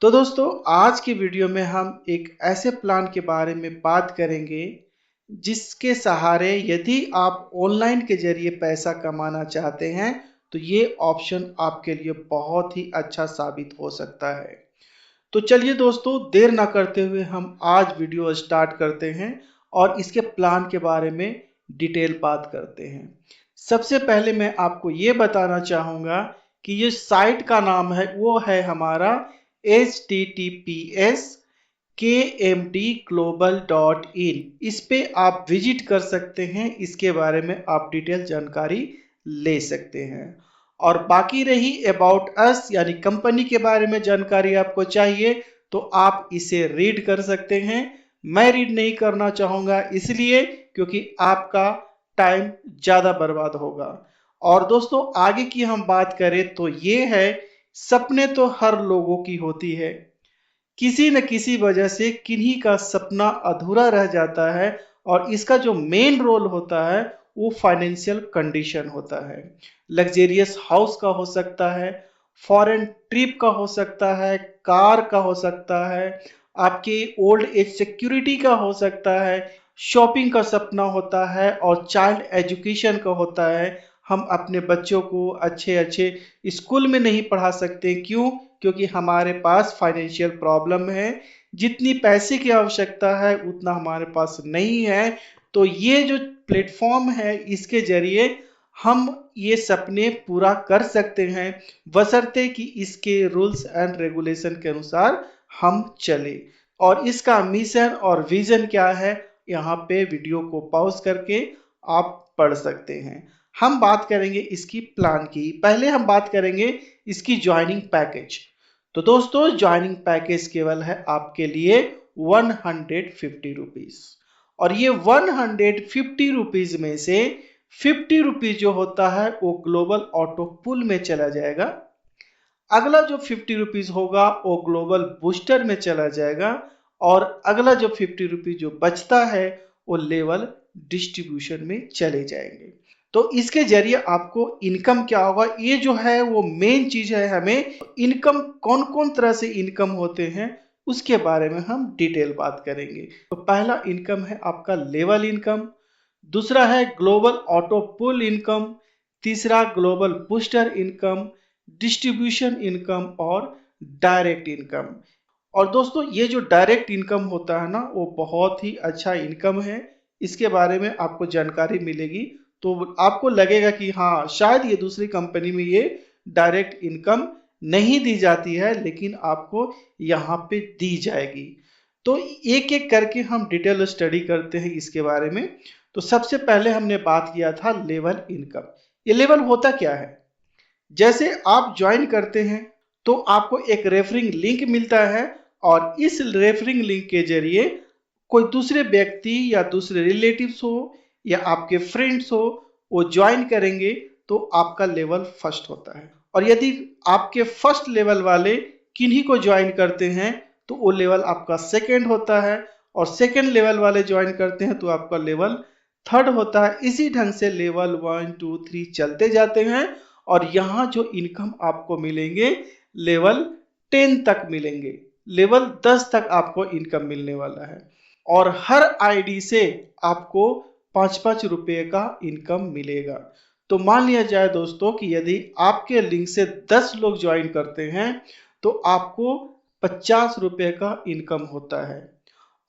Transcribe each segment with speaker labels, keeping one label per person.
Speaker 1: तो दोस्तों आज की वीडियो में हम एक ऐसे प्लान के बारे में बात करेंगे जिसके सहारे यदि आप ऑनलाइन के जरिए पैसा कमाना चाहते हैं तो ये ऑप्शन आपके लिए बहुत ही अच्छा साबित हो सकता है। तो चलिए दोस्तों देर ना करते हुए हम आज वीडियो स्टार्ट करते हैं और इसके प्लान के बारे में डिटेल बात करते हैं। सबसे पहले मैं आपको ये बताना चाहूँगा कि ये साइट का नाम है वो है हमारा https kmdglobal.in। इस पे आप विजिट कर सकते हैं, इसके बारे में आप डिटेल जानकारी ले सकते हैं। और बाकी रही अबाउट अस यानी कंपनी के बारे में जानकारी आपको चाहिए तो आप इसे रीड कर सकते हैं। मैं रीड नहीं करना चाहूँगा इसलिए क्योंकि आपका टाइम ज़्यादा बर्बाद होगा। और दोस्तों आगे की हम बात करें तो ये है, सपने तो हर लोगों की होती है, किसी न किसी वजह से किन्हीं का सपना अधूरा रह जाता है और इसका जो मेन रोल होता है वो फाइनेंशियल कंडीशन होता है। लग्जेरियस हाउस का हो सकता है, फॉरेन ट्रिप का हो सकता है, कार का हो सकता है, आपके ओल्ड एज सिक्योरिटी का हो सकता है, शॉपिंग का सपना होता है और चाइल्ड एजुकेशन का होता है। हम अपने बच्चों को अच्छे अच्छे स्कूल में नहीं पढ़ा सकते, क्यों? क्योंकि हमारे पास फाइनेंशियल प्रॉब्लम है, जितनी पैसे की आवश्यकता है उतना हमारे पास नहीं है। तो ये जो प्लेटफॉर्म है इसके जरिए हम ये सपने पूरा कर सकते हैं, बशर्ते कि इसके रूल्स एंड रेगुलेशन के अनुसार हम चले। और इसका मिशन और विजन क्या है यहाँ पे वीडियो को पॉज करके आप पढ़ सकते हैं। हम बात करेंगे इसकी प्लान की। पहले हम बात करेंगे इसकी ज्वाइनिंग पैकेज। तो दोस्तों ज्वाइनिंग पैकेज केवल है आपके लिए 150 रुपीज और ये 150 रुपीज में से 50 रुपीज जो होता है वो ग्लोबल ऑटो पुल में चला जाएगा। अगला जो 50 रुपीज होगा वो ग्लोबल बूस्टर में चला जाएगा और अगला जो 50 रुपीज जो बचता है वो लेवल डिस्ट्रीब्यूशन में चले जाएंगे। तो इसके जरिए आपको इनकम क्या होगा, ये जो है वो मेन चीज है। हमें इनकम कौन कौन तरह से इनकम होते हैं उसके बारे में हम डिटेल बात करेंगे। तो पहला इनकम है आपका लेवल इनकम, दूसरा है ग्लोबल ऑटो पुल इनकम, तीसरा global booster income, distribution income और डायरेक्ट इनकम। और दोस्तों ये जो डायरेक्ट इनकम होता है ना वो बहुत ही अच्छा इनकम है। इसके बारे में आपको जानकारी मिलेगी तो आपको लगेगा कि हाँ शायद ये दूसरी कंपनी में ये डायरेक्ट इनकम नहीं दी जाती है, लेकिन आपको यहाँ पे दी जाएगी। तो एक एक करके हम डिटेल स्टडी करते हैं इसके बारे में। तो सबसे पहले हमने बात किया था लेवल इनकम। ये लेवल होता क्या है? जैसे आप ज्वाइन करते हैं तो आपको एक रेफरिंग लिंक मिलता है और इस रेफरिंग लिंक के जरिए कोई दूसरे व्यक्ति या दूसरे रिलेटिव्स हो या आपके फ्रेंड्स हो वो ज्वाइन करेंगे तो आपका लेवल फर्स्ट होता है। और यदि आपके फर्स्ट लेवल वाले किन्हीं को ज्वाइन करते हैं तो वो लेवल आपका सेकंड होता है और सेकंड लेवल वाले ज्वाइन करते हैं तो आपका लेवल थर्ड होता है। इसी ढंग से लेवल 1 2 3 चलते जाते हैं और यहाँ जो इनकम आपको मिलेंगे लेवल 10 तक मिलेंगे, लेवल 10 तक आपको इनकम मिलने वाला है। और हर आईडी से आपको 5-5 रुपए का इनकम मिलेगा। तो मान लिया जाए दोस्तों कि यदि आपके लिंक से 10 लोग ज्वाइन करते हैं तो आपको 50 रुपए का इनकम होता है।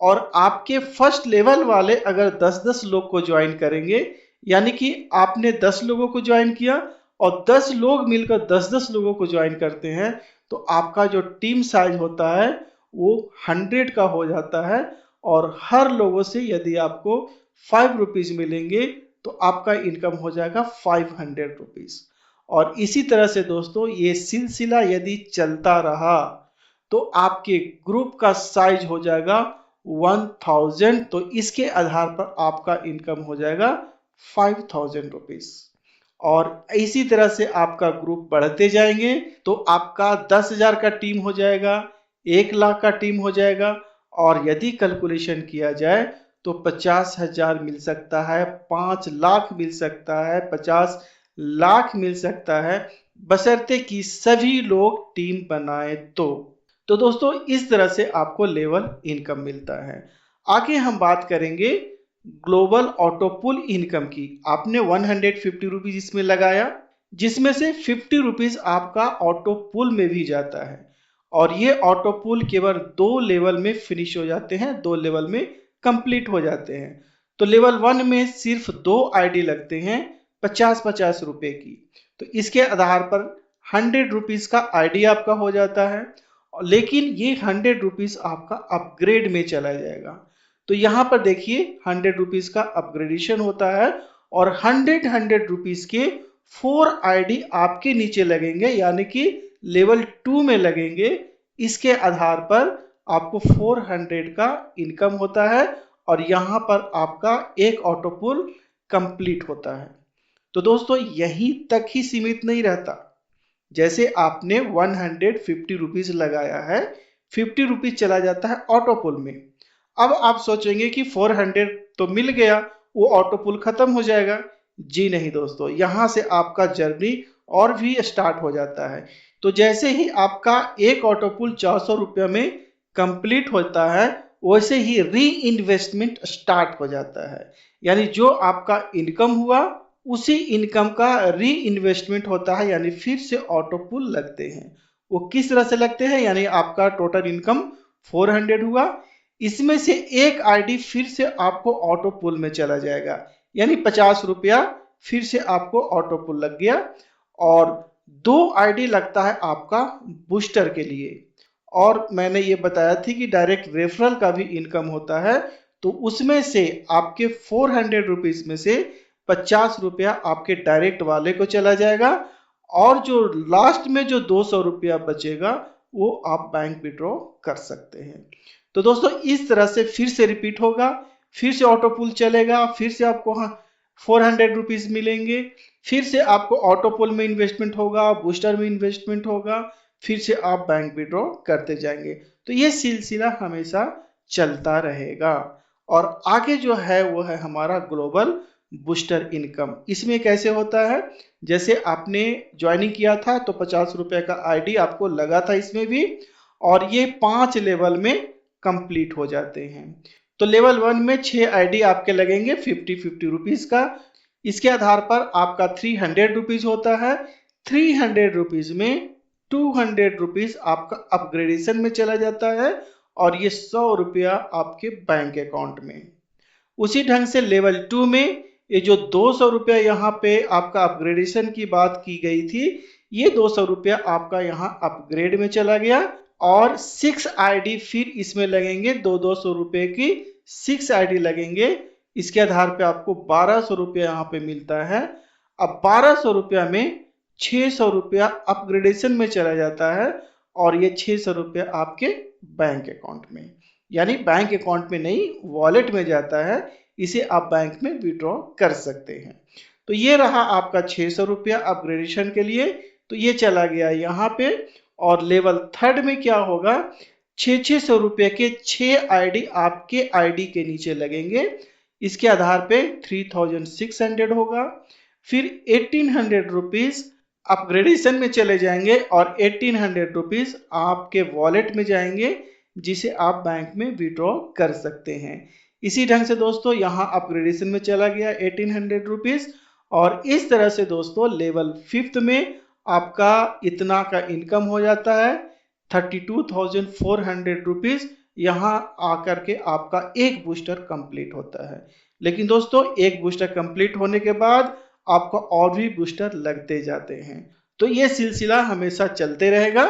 Speaker 1: और आपके फर्स्ट लेवल वाले अगर 10-10 लोग को ज्वाइन करेंगे, यानी कि आपने 10 लोगों को ज्वाइन किया और 10 लोग मिलकर 10-10 लोगों को ज्वाइन करते हैं तो आपका जो टीम साइज होता है वो 100 का हो जाता है। और हर लोगों से यदि आपको 5 रुपीज मिलेंगे तो आपका इनकम हो जाएगा 500 रुपीज। और इसी तरह से दोस्तों ये सिलसिला यदि चलता रहा तो आपके ग्रुप का साइज हो जाएगा 1000। तो इसके आधार पर आपका इनकम हो जाएगा 5000 रुपीज। और इसी तरह से आपका ग्रुप बढ़ते जाएंगे तो आपका 10,000 का टीम हो जाएगा, 1 लाख का टीम हो जाएगा और यदि कैलकुलेशन किया जाए तो 50,000 मिल सकता है, 5 लाख मिल सकता है, 50 लाख मिल सकता है, बशर्ते कि सभी लोग टीम बनाए तो। तो दोस्तों इस तरह से आपको लेवल इनकम मिलता है। आगे हम बात करेंगे ग्लोबल ऑटो पुल इनकम की। आपने 150 रुपीज इसमें लगाया, जिसमें से 50 रुपीज आपका ऑटो पुल में भी जाता है, और ये ऑटो पुल केवल 2 लेवल में फिनिश हो जाते हैं, 2 लेवल में कंप्लीट हो जाते हैं। तो लेवल 1 में सिर्फ 2 आईडी लगते हैं 50-50 रुपए की। तो इसके आधार पर 100 रुपीज का आईडी आपका हो जाता है, लेकिन ये 100 रुपीज आपका अपग्रेड में चला जाएगा। तो यहाँ पर देखिए 100 रुपीज का अपग्रेडेशन होता है, और 100 रुपीज के 4 आईडी आपके नीचे लगेंगे, यानी कि लेवल 2 में लगेंगे। इसके आधार पर आपको 400 का इनकम होता है, और यहाँ पर आपका एक ऑटो पुल कंप्लीट होता है। तो दोस्तों यहीं तक ही सीमित नहीं रहता। जैसे आपने 150 रुपीज लगाया है, 50 रुपीज चला जाता है ऑटो पुल में। अब आप सोचेंगे कि 400 तो मिल गया, वो ऑटो पुल खत्म हो जाएगा। जी नहीं दोस्तों, यहां से आपका जर्नी और भी स्टार्ट हो जाता है। तो जैसे ही आपका एक ऑटो पुल 400 रुपये में कंप्लीट होता है, वैसे ही री इन्वेस्टमेंट स्टार्ट हो जाता है। यानी जो आपका इनकम हुआ, उसी इनकम का री इन्वेस्टमेंट होता है, यानी फिर से ऑटो पुल लगते हैं। वो किस तरह से लगते हैं, यानी आपका टोटल इनकम 400 हुआ, इसमें से एक आईडी फिर से आपको ऑटो पुल में चला जाएगा, यानी 50 रुपया फिर से आपको ऑटो पुल लग गया। और 2 आईडी लगता है आपका बूस्टर के लिए। और मैंने ये बताया थी कि डायरेक्ट रेफरल का भी इनकम होता है। तो उसमें से आपके 400 रुपीज में से 50 रुपया आपके डायरेक्ट वाले को चला जाएगा, और जो लास्ट में जो 200 रुपया बचेगा वो आप बैंक विड्रॉ कर सकते हैं। तो दोस्तों इस तरह से फिर से रिपीट होगा, फिर से ऑटो पुल चलेगा, फिर से आपको 400 रुपीज मिलेंगे, फिर से आपको ऑटो पुल में इन्वेस्टमेंट होगा, बूस्टर में इन्वेस्टमेंट होगा, फिर से आप बैंक विड्रॉ करते जाएंगे। तो ये सिलसिला हमेशा चलता रहेगा। और आगे जो है वो है हमारा ग्लोबल बूस्टर इनकम। इसमें कैसे होता है, जैसे आपने ज्वाइनिंग किया था तो 50 रुपए का आईडी आपको लगा था इसमें भी, और ये 5 लेवल में कंप्लीट हो जाते हैं। तो लेवल 1 में 6 आईडी आपके लगेंगे 50-50 रुपीज का। इसके आधार पर आपका 300 रुपीज होता है। 300 रुपीज में 200 रुपीज आपका अपग्रेडेशन में चला जाता है, और ये 100 रुपया आपके बैंक अकाउंट में। उसी ढंग से लेवल 2 में ये जो 200 रुपया यहाँ पे आपका अपग्रेडेशन की बात की गई थी, ये 200 रुपया आपका यहाँ अपग्रेड में चला गया, और 6 आईडी फिर इसमें लगेंगे, 200 रुपए की 6 आईडी लगेंगे। इसके आधार पे आपको 1200 रुपया यहाँ पे मिलता है। अब 1200 रुपया में 600 रुपया अपग्रेडेशन में चला जाता है, और ये 600 रुपया आपके बैंक अकाउंट में, यानी बैंक अकाउंट में नहीं, वॉलेट में जाता है। इसे आप बैंक में विड्रॉ कर सकते हैं। तो ये रहा आपका 600 रुपया अपग्रेडेशन के लिए, तो ये चला गया यहाँ पे। और लेवल 3 में क्या होगा, 600 रुपये के 6 आईडी आपके आईडी के नीचे लगेंगे। इसके आधार पे 3600 होगा। फिर 1800 रुपीज अपग्रेडेशन में चले जाएंगे, और 1800 रुपीज आपके वॉलेट में जाएंगे, जिसे आप बैंक में विड्रॉ कर सकते हैं। इसी ढंग से दोस्तों यहाँ अपग्रेडेशन में चला गया 1800 रुपीज। और इस तरह से दोस्तों लेवल 5 में आपका इतना का इनकम हो जाता है 32,400 रुपीज। यहाँ आकर के आपका एक बूस्टर कंप्लीट होता है। लेकिन दोस्तों एक बूस्टर कंप्लीट होने के बाद आपको और भी बूस्टर लगते जाते हैं। तो ये सिलसिला हमेशा चलते रहेगा।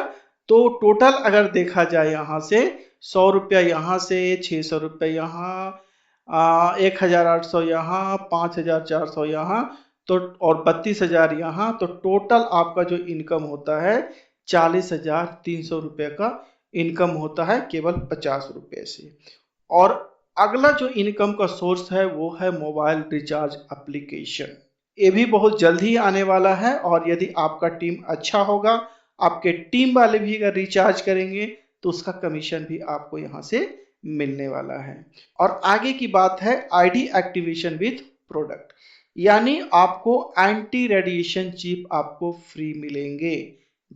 Speaker 1: तो टोटल अगर देखा जाए यहाँ से 100 रुपया यहाँ से, 600 रुपये यहाँ, 1800 यहाँ, 5400 यहाँ, तो और 32,000 यहाँ, तो टोटल आपका जो इनकम होता है 40,300 रुपये का इनकम होता है केवल 50 रुपये से। और अगला जो इनकम का सोर्स है वो है मोबाइल रिचार्ज एप्लीकेशन। ये भी बहुत जल्द ही आने वाला है, और यदि आपका टीम अच्छा होगा, आपके टीम वाले भी अगर रिचार्ज करेंगे, तो उसका कमीशन भी आपको यहाँ से मिलने वाला है। और आगे की बात है आईडी एक्टिवेशन विथ प्रोडक्ट, यानी आपको एंटी रेडिएशन चिप आपको फ्री मिलेंगे।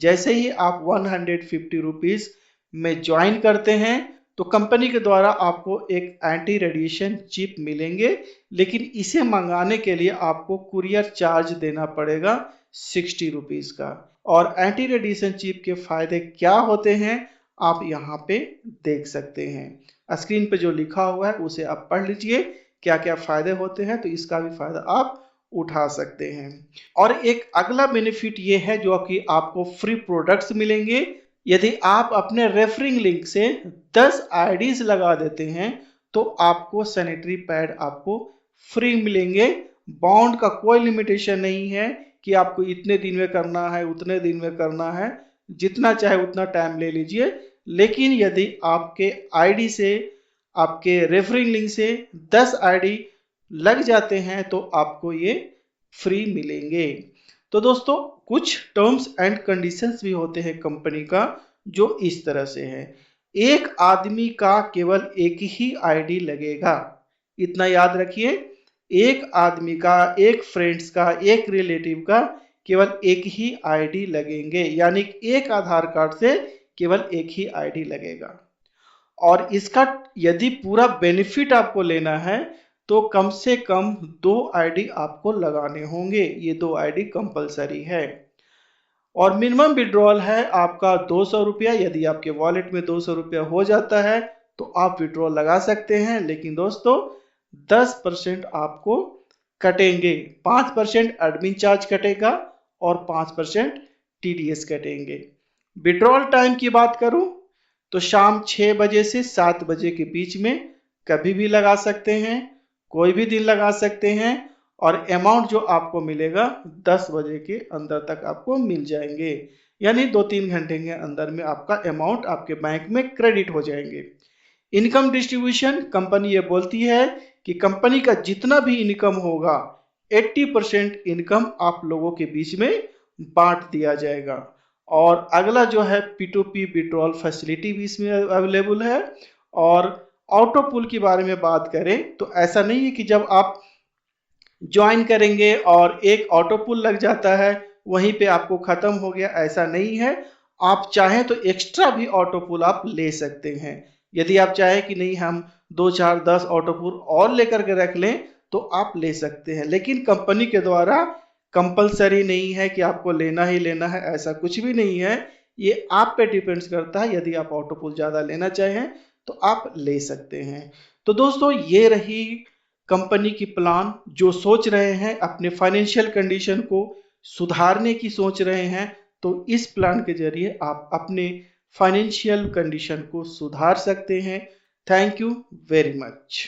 Speaker 1: जैसे ही आप 150 रुपीज में ज्वाइन करते हैं तो कंपनी के द्वारा आपको एक एंटी रेडिएशन चिप मिलेंगे, लेकिन इसे मंगाने के लिए आपको कुरियर चार्ज देना पड़ेगा 60 रुपीज का। और एंटी रेडिएशन चिप के फायदे क्या होते हैं आप यहाँ पे देख सकते हैं। स्क्रीन पे जो लिखा हुआ है उसे आप पढ़ लीजिए, क्या क्या फायदे होते हैं, तो इसका भी फायदा आप उठा सकते हैं। और एक अगला बेनिफिट ये है जो कि आपको फ्री प्रोडक्ट्स मिलेंगे। यदि आप अपने रेफरिंग लिंक से 10 आईडीज लगा देते हैं तो आपको सैनिटरी पैड आपको फ्री मिलेंगे। बाउंड का कोई लिमिटेशन नहीं है कि आपको इतने दिन में करना है, उतने दिन में करना है, जितना चाहे उतना टाइम ले लीजिए। लेकिन यदि आपके आईडी से, आपके रेफरिंग लिंक से 10 आईडी लग जाते हैं तो आपको ये फ्री मिलेंगे। तो दोस्तों कुछ टर्म्स एंड कंडीशंस भी होते हैं कंपनी का जो इस तरह से है। एक आदमी का केवल एक ही आईडी लगेगा, इतना याद रखिए। एक आदमी का, एक फ्रेंड्स का, एक रिलेटिव का केवल एक ही आईडी लगेंगे, यानी एक आधार कार्ड से केवल एक ही आईडी लगेगा। और इसका यदि पूरा बेनिफिट आपको लेना है तो कम से कम 2 आईडी आपको लगाने होंगे। ये 2 आईडी कंपलसरी है। और मिनिमम विड्रॉल है आपका 200 रुपया। यदि आपके वॉलेट में 200 रुपया हो जाता है तो आप विड्रॉल लगा सकते हैं, लेकिन दोस्तों 10% आपको कटेंगे। 5% एडमिन चार्ज कटेगा और 5% टीडीएस कटेंगे। विड्रॉल टाइम की बात करूं तो शाम 6 बजे से 7 बजे के बीच में कभी भी लगा सकते हैं, कोई भी दिन लगा सकते हैं। और अमाउंट जो आपको मिलेगा 10 बजे के अंदर तक आपको मिल जाएंगे, यानी 2-3 घंटे के अंदर में आपका अमाउंट आपके बैंक में क्रेडिट हो जाएंगे। इनकम डिस्ट्रीब्यूशन कंपनी ये बोलती है कि कंपनी का जितना भी इनकम होगा 80% इनकम आप लोगों के बीच में बांट दिया जाएगा। और अगला जो है P2P विड्रॉल फैसिलिटी भी इसमें अवेलेबल है। और ऑटो पुल के बारे में बात करें तो ऐसा नहीं है कि जब आप ज्वाइन करेंगे और एक ऑटो पुल लग जाता है वहीं पे आपको खत्म हो गया, ऐसा नहीं है। आप चाहें तो एक्स्ट्रा भी ऑटो पुल आप ले सकते हैं। यदि आप चाहें कि नहीं हम 2, 4, 10 ऑटो पुल और लेकर के रख लें तो आप ले सकते हैं, लेकिन कंपनी के द्वारा कंपलसरी नहीं है कि आपको लेना ही लेना है, ऐसा कुछ भी नहीं है। ये आप पे डिपेंड्स करता है। यदि आप ऑटो पुल ज़्यादा लेना चाहें तो आप ले सकते हैं। तो दोस्तों ये रही कंपनी की प्लान। जो सोच रहे हैं अपने फाइनेंशियल कंडीशन को सुधारने की सोच रहे हैं तो इस प्लान के जरिए आप अपने फाइनेंशियल कंडीशन को सुधार सकते हैं। Thank you very much.